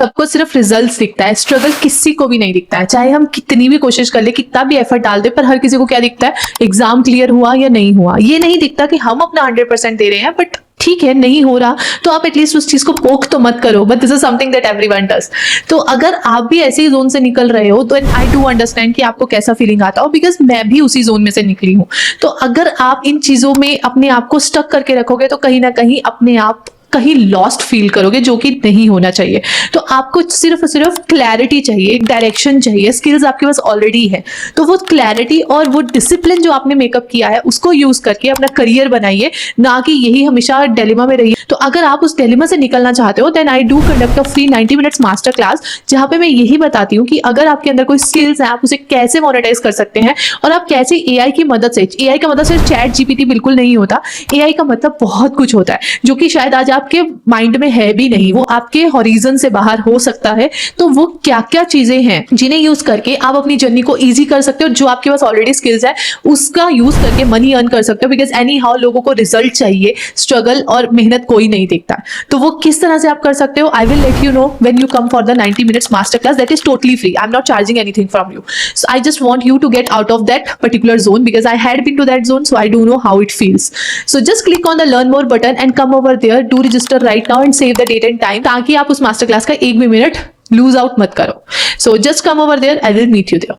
सबको सिर्फ रिजल्ट्स दिखता है, स्ट्रगल किसी को भी नहीं दिखता है। चाहे हम कितनी भी कोशिश कर ले, कितना भी एफर्ट डाल दे, पर हर किसी को क्या दिखता है, एग्जाम क्लियर हुआ या नहीं हुआ। ये नहीं दिखता कि हम अपना 100% दे रहे हैं, बट ठीक है नहीं हो रहा तो आप एटलीस्ट उस चीज को पोक तो मत करो, but this is something that everyone does. तो अगर आप भी ऐसे ही जोन से निकल रहे हो तो आई डू अंडरस्टैंड कि आपको कैसा फीलिंग आता हो, बिकॉज मैं भी उसी जोन में से निकली हूं। तो अगर आप इन चीजों में अपने आप को स्टक करके रखोगे तो कहीं ना कहीं अपने आप कहीं लॉस्ट फील करोगे, जो कि नहीं होना चाहिए। तो आपको सिर्फ और सिर्फ क्लैरिटी चाहिए, डायरेक्शन चाहिए, स्किल्स आपके पास ऑलरेडी है, तो वो क्लैरिटी और वो डिसिप्लिन जो आपने मेकअप किया है उसको यूज करके अपना करियर बनाइए, ना कि यही हमेशा डिलेमा में रहिए। तो अगर आप उस डिलेमा से निकलना चाहते हो then I do conduct a free 90 minutes master class, जहां पे मैं यही बताती हूँ कि अगर आपके अंदर कोई स्किल्स है आप उसे कैसे मोनेटाइज कर सकते हैं, और आप कैसे एआई की मदद से, एआई का मतलब सिर्फ चैट जीपीटी बिल्कुल नहीं होता, एआई का मतलब बहुत कुछ होता है जो कि शायद आज आपके माइंड में है भी नहीं, वो आपके हॉरिजन से बाहर हो सकता है। तो वो क्या क्या चीजें हैं जिन्हें यूज करके आप अपनी जर्नी को इजी कर सकते हो, जो आपके पास ऑलरेडी स्किल्स है उसका यूज करके मनी अर्न कर सकते हो, बिकॉज एनी हाउ लोगों को रिजल्ट चाहिए, स्ट्रगल और मेहनत कोई नहीं देखता। तो वो किस तरह से आप कर सकते हो, I will let you know when you come for the 90 minutes master class, that is totally free, I am not charging anything from you. So I just want you to get out of that particular zone, because I had been to that zone, so I do know how it feels. So just click on the learn more button and come over there, do register right now and save the date and time, ताकि आप उस master class का एक भी minute lose out मत करो। So just come over there, I will meet you there.